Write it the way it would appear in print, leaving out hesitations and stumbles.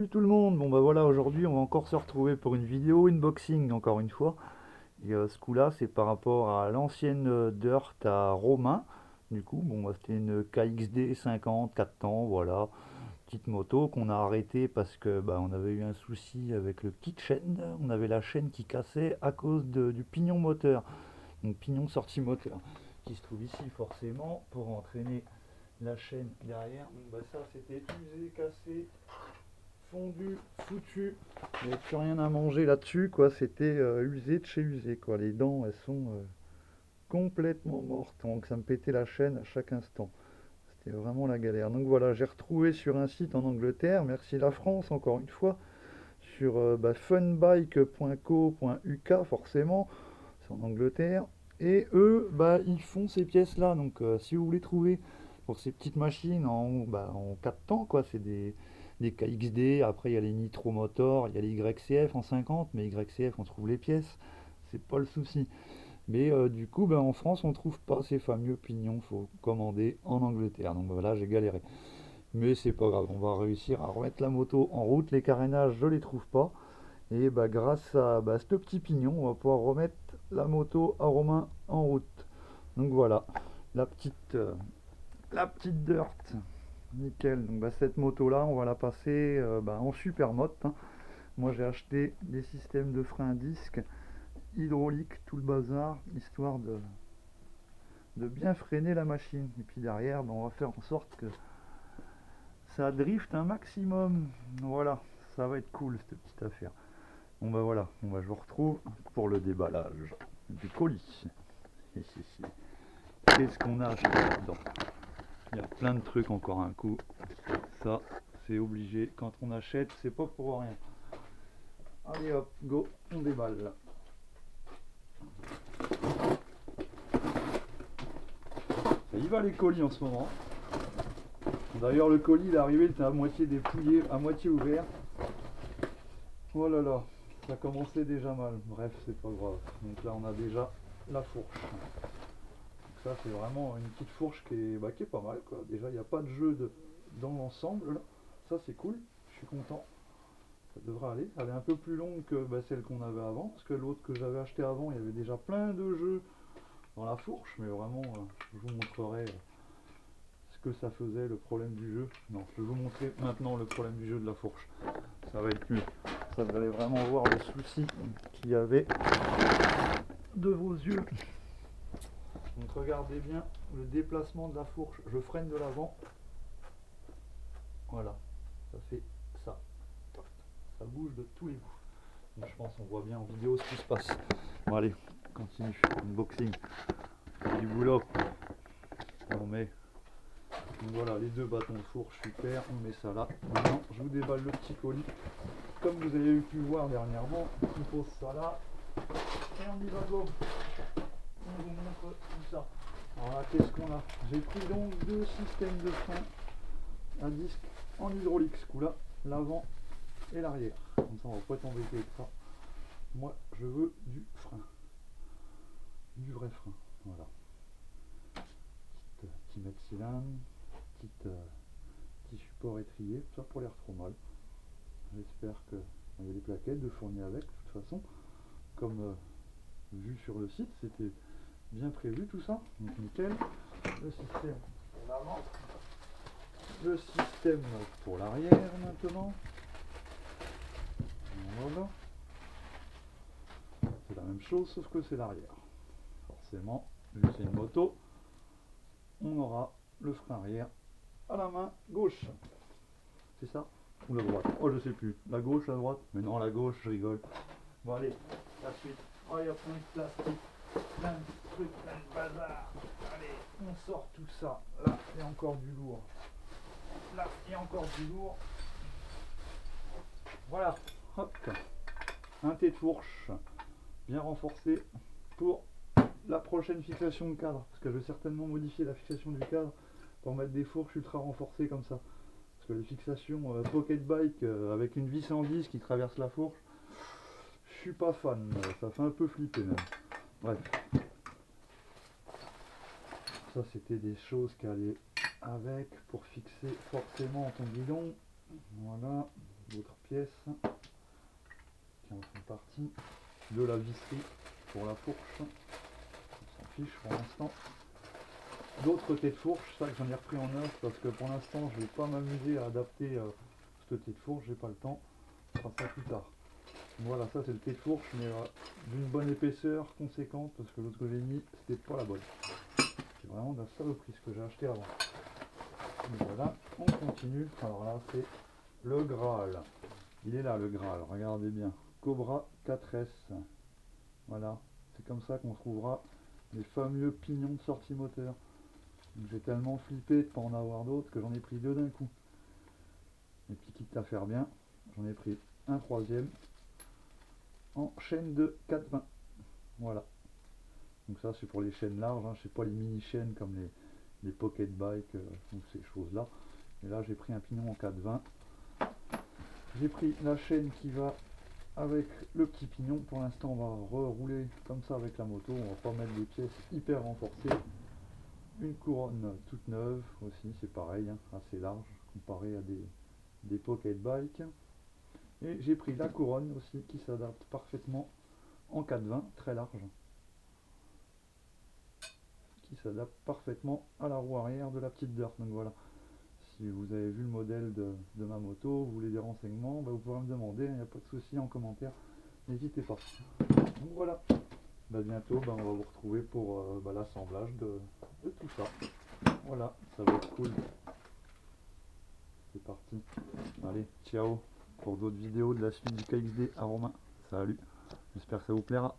Salut tout le monde, bon bah voilà, aujourd'hui on va encore se retrouver pour une vidéo unboxing encore une fois. Et ce coup-là c'est par rapport à l'ancienne Dirt à Romain. Du coup bon bah, c'était une KXD 50 4 temps, voilà, petite moto qu'on a arrêtée parce que bah, on avait eu un souci avec le kit chaîne. On avait la chaîne qui cassait à cause du pignon moteur, donc pignon sortie moteur, qui se trouve ici forcément pour entraîner la chaîne derrière. Donc bah ça c'était usé, cassé, fondu, foutu, il n'y avait plus rien à manger là-dessus, quoi. C'était usé de chez usé, quoi. Les dents, elles sont complètement mortes, donc ça me pétait la chaîne à chaque instant. C'était vraiment la galère. Donc voilà, j'ai retrouvé sur un site en Angleterre, merci la France encore une fois, sur funbike.co.uk forcément, c'est en Angleterre. Et eux, bah, ils font ces pièces-là. Donc si vous voulez trouver pour ces petites machines en 4 temps, quoi, c'est des KXD. Après, il y a les Nitro Motor, il y a les YCF en 50, mais YCF, on trouve les pièces, c'est pas le souci. Mais du coup, ben, en France, on trouve pas ces fameux pignons, faut commander en Angleterre. Donc voilà, j'ai galéré. Mais c'est pas grave, on va réussir à remettre la moto en route. Les carénages, je les trouve pas. Et bah, grâce à ce petit pignon, on va pouvoir remettre la moto à Romain en route. Donc voilà, la petite, euh, la petite Dirt. Nickel. Donc bah, cette moto là, on va la passer en super mode, hein. Moi j'ai acheté des systèmes de frein à disque, hydraulique, tout le bazar, histoire de bien freiner la machine. Et puis derrière, on va faire en sorte que ça drift un maximum. Voilà, ça va être cool cette petite affaire. Bon bah voilà, je vous retrouve pour le déballage du colis. Qu'est-ce qu'on a acheté là-dedans? Il y a plein de trucs encore un coup. Ça, c'est obligé. Quand on achète, c'est pas pour rien. Allez hop, go, on déballe là. Ça y va les colis en ce moment. D'ailleurs le colis il est arrivé, il était à moitié dépouillé, à moitié ouvert. Oh là là, ça commençait déjà mal. Bref, c'est pas grave. Donc là on a déjà la fourche. Donc ça c'est vraiment une petite fourche qui est pas mal, quoi. Déjà il n'y a pas de jeu dans l'ensemble là. Ça c'est cool, je suis content. Ça devrait aller. Elle est un peu plus longue que celle qu'on avait avant, parce que l'autre que j'avais acheté avant, il y avait déjà plein de jeux dans la fourche, mais vraiment, je vous montrerai ce que ça faisait, le problème du jeu. Non, je vais vous montrer maintenant le problème du jeu de la fourche. Ça va être mieux. Ça va aller vraiment voir le souci qu'il y avait de vos yeux. Donc regardez bien le déplacement de la fourche. Je freine de l'avant. Voilà, ça fait ça. Ça bouge de tous les bouts. Donc, je pense qu'on voit bien en vidéo ce qui se passe. Bon allez, on continue. Unboxing. Du boulot. On met. Donc voilà, les deux bâtons de fourche, super. On met ça là. Maintenant, je vous déballe le petit colis. Comme vous avez pu voir dernièrement, on pose ça là. Et on y va, go. On vous montre tout ça. Alors là, qu'est-ce qu'on a? J'ai pris donc deux systèmes de frein à disque en hydraulique ce coup-là, l'avant et l'arrière. Comme ça, on va pas être embêté avec ça. Moi, je veux du frein. Du vrai frein. Voilà. Petit mètre cylindre, petit support étrier, ça pour l'air trop mal. J'espère que il y a des plaquettes de fournies avec, de toute façon. Comme vu sur le site, c'était bien prévu tout ça. Donc nickel. Le système pour l'avant. Le système pour l'arrière maintenant. Voilà. C'est la même chose sauf que c'est l'arrière. Forcément, vu que c'est une moto, on aura le frein arrière à la main gauche. C'est ça? Ou la droite? Oh, je sais plus. La gauche, la droite? Mais non, la gauche, je rigole. Bon, allez, la suite. Oh, il y a plein de plastique, plein de trucs, plein de bazar. Allez, on sort tout ça. Là, il y a encore du lourd. Là, il y a encore du lourd. Voilà, hop. Un T de fourche bien renforcé pour la prochaine fixation de cadre. Parce que je vais certainement modifier la fixation du cadre pour mettre des fourches ultra renforcées comme ça. Parce que les fixations pocket bike avec une vis en 10 qui traverse la fourche, je suis pas fan, ça fait un peu flipper même. Bref. Ça c'était des choses qui allaient avec pour fixer forcément ton guidon. Voilà. d'autres pièces qui en font partie, de la visserie pour la fourche, on s'en fiche pour l'instant. D'autres têtes de fourche, ça que j'en ai repris en neuf parce que pour l'instant je vais pas m'amuser à adapter cette tête de fourche, j'ai pas le temps, on fera ça plus tard. Voilà, ça c'est le tête de fourche, mais d'une bonne épaisseur conséquente parce que l'autre que j'ai mis c'était pas la bonne. C'est vraiment de la saloperie ce que j'ai acheté avant. Et voilà, on continue. Alors là c'est le Graal. Il est là le Graal, regardez bien. Cobra 4S. Voilà, c'est comme ça qu'on trouvera les fameux pignons de sortie moteur. J'ai tellement flippé de ne pas en avoir d'autres que j'en ai pris deux d'un coup. Et puis quitte à faire bien, j'en ai pris un troisième en chaîne de 4,20. Voilà. Donc ça c'est pour les chaînes larges, hein. Je sais pas les mini chaînes comme les pocket bike ou ces choses là. Et là j'ai pris un pignon en 4,20. J'ai pris la chaîne qui va avec le petit pignon. Pour l'instant on va rerouler comme ça avec la moto, on va pas mettre des pièces hyper renforcées. Une couronne toute neuve aussi, c'est pareil, hein, assez large comparé à des pocket bike. Et j'ai pris la couronne aussi qui s'adapte parfaitement en 4,20, très large, qui s'adapte parfaitement à la roue arrière de la petite Dirt. Donc voilà, si vous avez vu le modèle de ma moto, vous voulez des renseignements, bah vous pouvez me demander, il n'y a pas de souci en commentaire, n'hésitez pas. Donc voilà, bah bientôt on va vous retrouver pour l'assemblage de tout ça. Voilà, ça va être cool. C'est parti. Allez, ciao pour d'autres vidéos de la suite du KXD à Romain. Salut, j'espère que ça vous plaira.